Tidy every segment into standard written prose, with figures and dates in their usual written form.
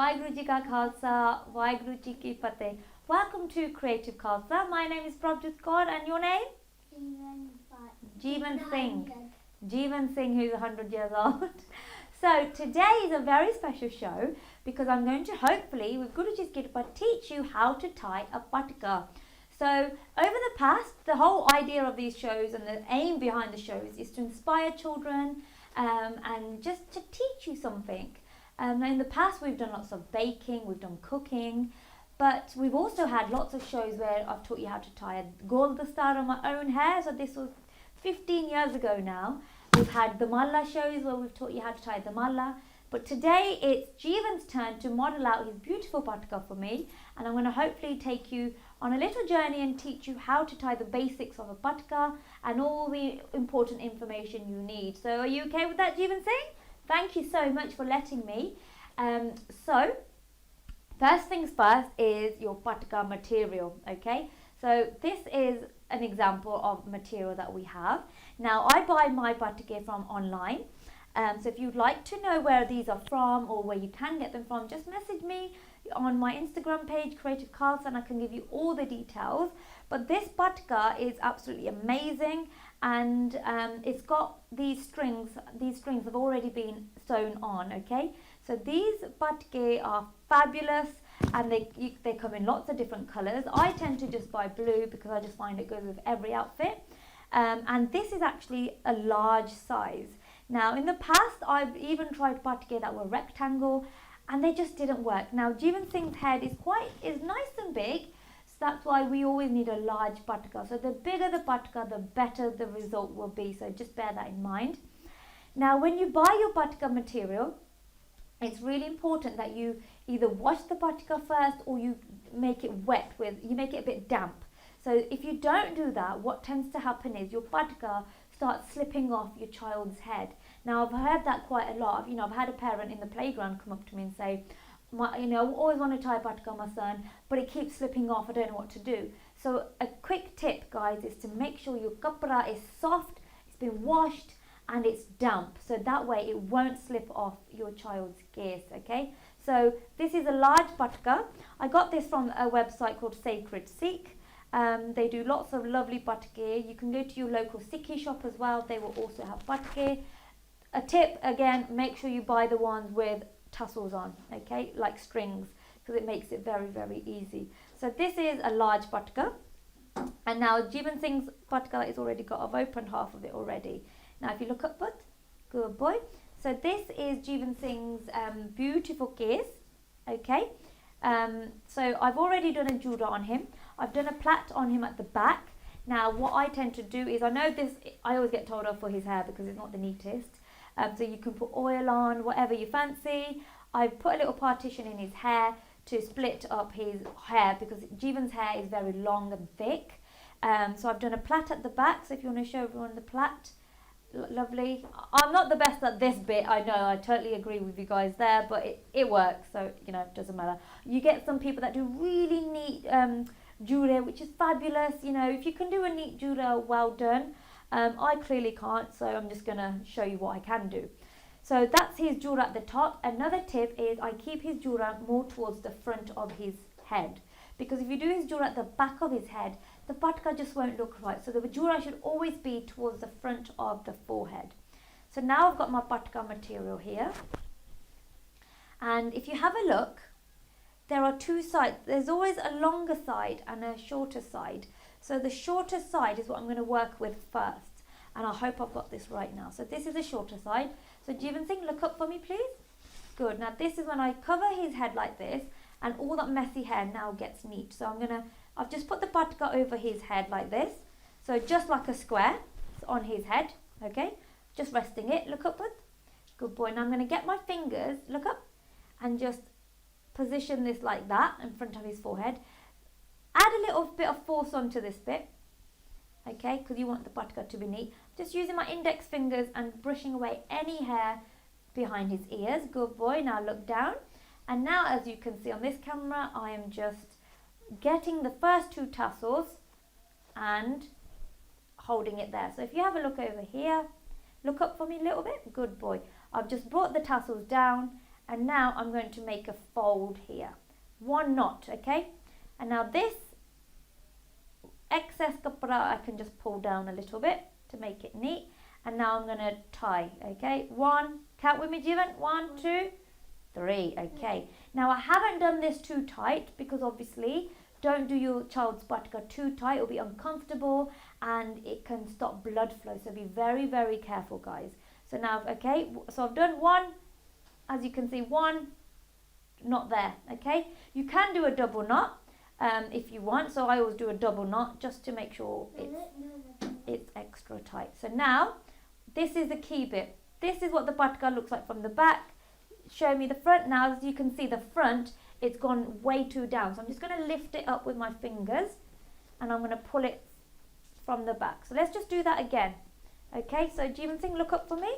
Waheguru Ji Ka Khalsa, Waheguru Ji Ki Fateh. Welcome to Creative Khalsa. My name is Prabhjyot Kaur and your name? Jeevan Singh. Jeevan Singh, who's 100 years old. So today is a very special show because I'm going to hopefully, with Guruji's Kirpa, teach you how to tie a patka. So over the past, the whole idea of these shows and the aim behind the shows is to inspire children and just to teach you something. In the past we've done lots of baking, we've done cooking, but we've also had lots of shows where I've taught you how to tie a gold dastar on my own hair. So this was 15 years ago now. We've had the malla shows where we've taught you how to tie the malla. But today it's Jeevan's turn to model out his beautiful patka for me. And I'm going to hopefully take you on a little journey and teach you how to tie the basics of a patka and all the important information you need. So are you okay with that, Jeevan Singh? Thank you so much for letting me. So first things first is your patka material, okay? So this is an example of material that we have. Now I buy my patka from online. So if you'd like to know where these are from or where you can get them from, just message me on my Instagram page, Creative Khalsa, and I can give you all the details. But this patka is absolutely amazing, and it's got these strings. These strings have already been sewn on, okay? So these patke are fabulous, and they come in lots of different colours. I tend to just buy blue because I just find it goes with every outfit. And this is actually a large size. Now in the past I've even tried patke that were rectangle and they just didn't work. Now Jeevan Singh's head is nice and big, so that's why we always need a large patka. So the bigger the patka, the better the result will be, so just bear that in mind. Now when you buy your patka material, it's really important that you either wash the patka first or you make it you make it a bit damp. So if you don't do that, what tends to happen is your patka starts slipping off your child's head. Now I've heard that quite a lot. I've had a parent in the playground come up to me and say, I always want to tie a patka on my son, but it keeps slipping off. I don't know what to do. So a quick tip, guys, is to make sure your kapra is soft, it's been washed, and it's damp. So that way it won't slip off your child's gears, okay? So this is a large patka. I got this from a website called Sacred Sikh. They do lots of lovely patke. You can go to your local Sikhi shop as well. They will also have patke. A tip, again, make sure you buy the ones with tassels on, okay, like strings, because it makes it very, very easy. So this is a large patka. And now Jeevan Singh's patka is already got, I've opened half of it already. Now if you look up, good boy. So this is Jeevan Singh's beautiful case, okay. So I've already done a jura on him. I've done a plait on him at the back. Now what I tend to do is, I always get told off for his hair because it's not the neatest. So you can put oil on, whatever you fancy. I've put a little partition in his hair to split up his hair because Jeevan's hair is very long and thick. So I've done a plait at the back. So if you want to show everyone the plait, lovely. I'm not the best at this bit, I know, I totally agree with you guys there, but it works, so it doesn't matter. You get some people that do really neat jura, which is fabulous. If you can do a neat jura, well done. I clearly can't, so I'm just going to show you what I can do. So that's his jura at the top. Another tip is I keep his jura more towards the front of his head, because if you do his jura at the back of his head, the patka just won't look right. So the jura should always be towards the front of the forehead. So now I've got my patka material here, and if you have a look, there are two sides. There's always a longer side and a shorter side. So the shorter side is what I'm going to work with first, and I hope I've got this right now. So this is the shorter side. So Jeevan Singh, look up for me please. Good. Now this is when I cover his head like this, and all that messy hair now gets neat. So I've just put the patka over his head like this. So just like a square on his head, okay? Just resting it, look upward. Good boy. Now I'm going to get my fingers, look up, and just position this like that in front of his forehead. Add a little bit of force onto this bit, okay, because you want the patka to be neat. Just using my index fingers and brushing away any hair behind his ears. Good boy. Now look down. And now, as you can see on this camera, I am just getting the first two tassels and holding it there. So if you have a look over here, look up for me a little bit. Good boy. I've just brought the tassels down And now I'm going to make a fold here. 1 knot, okay? And now this excess kapra I can just pull down a little bit to make it neat. And now I'm going to tie, okay? 1, count with me, Jivan. 1, 2, 3, okay. Now I haven't done this too tight because obviously don't do your child's patka too tight. It'll be uncomfortable and it can stop blood flow. So be very, very careful, guys. So now, okay, so I've done 1, as you can see, 1 knot there, okay? You can do a double knot if you want. So I always do a double knot just to make sure it's extra tight. So now, this is the key bit. This is what the patka looks like from the back. Show me the front. Now, as you can see, the front, it's gone way too down. So I'm just going to lift it up with my fingers and I'm going to pull it from the back. So let's just do that again. Okay, so Jeevan Singh, look up for me.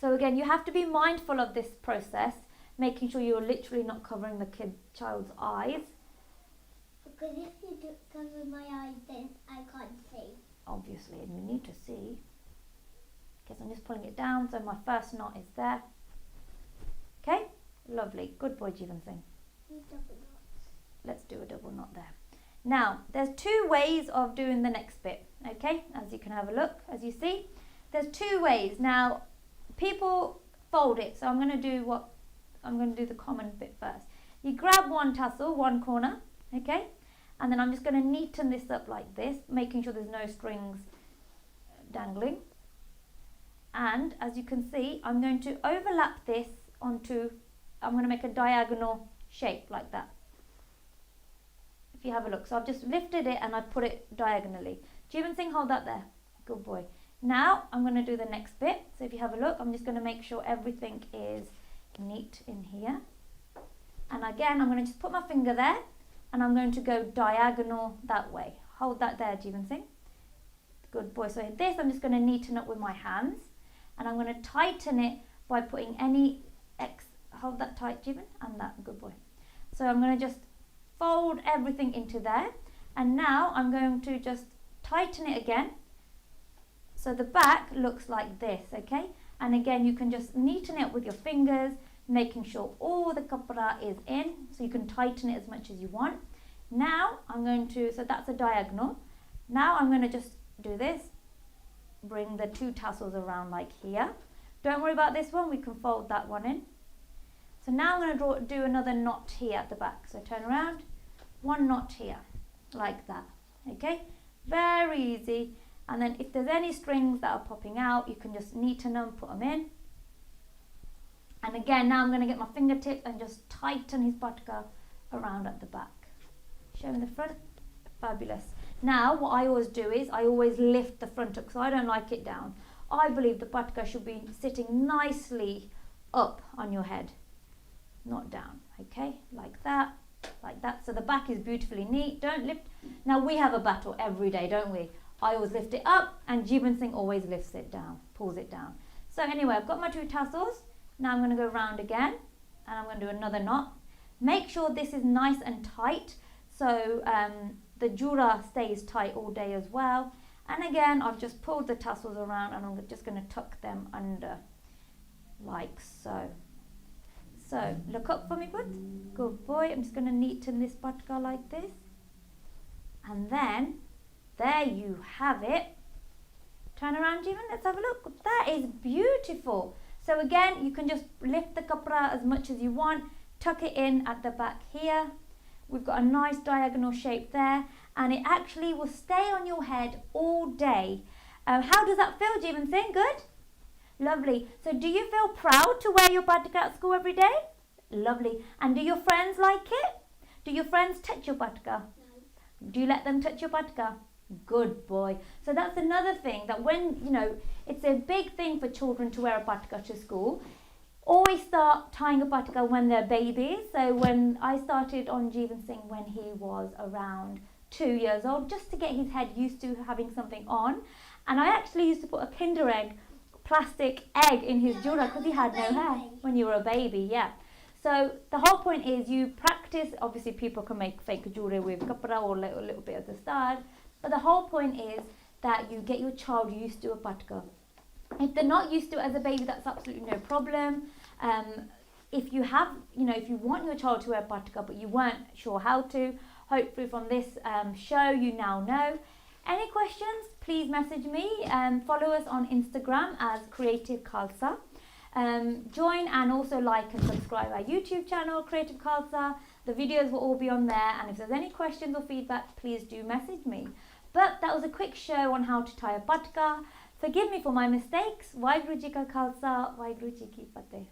So again, you have to be mindful of this process, making sure you're literally not covering the child's eyes. Because if you do cover my eyes, then I can't see. Obviously, and we need to see. Okay, so I'm just pulling it down. So my first knot is there. Okay, lovely. Good boy, Jeevan Singh. Let's do a double knot there. Now, there's 2 ways of doing the next bit. Okay, as you can have a look, as you see, there's 2 ways. Now, people fold it, so I'm going to do the common bit first. You grab one tassel, one corner, okay, and then I'm just going to neaten this up like this, making sure there's no strings dangling. And as you can see, I'm going to overlap this onto, I'm going to make a diagonal shape like that. If you have a look, so I've just lifted it and I put it diagonally. Jeevan Singh, hold that there. Good boy. Now I'm going to do the next bit. So if you have a look, I'm just going to make sure everything is neat in here. And again, I'm going to just put my finger there and I'm going to go diagonal that way. Hold that there, Jeevan Singh. Good boy. So this, I'm just going to neaten up with my hands and I'm going to tighten it by putting any hold that tight, Jeevan, and that. Good boy. So I'm going to just fold everything into there. And now I'm going to just tighten it again. So the back looks like this, okay? And again, you can just neaten it with your fingers, making sure all the kapra is in, so you can tighten it as much as you want. Now I'm going to, so that's a diagonal. Now I'm going to just do this, bring the 2 tassels around like here. Don't worry about this one, we can fold that one in. So now I'm going to do another knot here at the back. So turn around, 1 knot here, like that, okay? Very easy. And then if there's any strings that are popping out, you can just neaten them, put them in. And again, now I'm going to get my fingertips and just tighten his patka around at the back. Show him the front. Fabulous. Now, what I always do is I always lift the front up because I don't like it down. I believe the patka should be sitting nicely up on your head, not down. Okay, like that, like that. So the back is beautifully neat. Don't lift. Now, we have a battle every day, don't we? I always lift it up and Jeevan Singh always lifts it down, pulls it down. So anyway, I've got my 2 tassels. Now I'm going to go round again and I'm going to do another knot. Make sure this is nice and tight so the jura stays tight all day as well. And again, I've just pulled the tassels around and I'm just going to tuck them under like so. So look up for me, bud. Good boy. I'm just going to neaten this patka like this. And then there you have it. Turn around, Jeevan. Let's have a look. That is beautiful. So again, you can just lift the kapra as much as you want. Tuck it in at the back here. We've got a nice diagonal shape there. And it actually will stay on your head all day. How does that feel, Jeevan Singh? Good? Lovely. So do you feel proud to wear your patka at school every day? Lovely. And do your friends like it? Do your friends touch your patka? No. Do you let them touch your patka? Good boy. So that's another thing that when, you know, it's a big thing for children to wear a patka to school. Always start tying a patka when they're babies. So when I started on Jeevan Singh when he was around 2 years old, just to get his head used to having something on. And I actually used to put a Kinder Egg, plastic egg in his jura because he had no hair when you were a baby, yeah. So the whole point is you practice. Obviously people can make fake jura with kapra or a little bit of the star. But the whole point is that you get your child used to a patka. If they're not used to it as a baby, that's absolutely no problem. If you have, if you want your child to wear patka but you weren't sure how to, hopefully from this show you now know. Any questions, please message me. Follow us on Instagram as Creative Khalsa. Join and also like and subscribe our YouTube channel, Creative Khalsa. The videos will all be on there, and if there's any questions or feedback, please do message me. But that was a quick show on how to tie a patka. Forgive me for my mistakes. Waheguru Ji Ka Khalsa, Waheguru Ji Ki Fateh.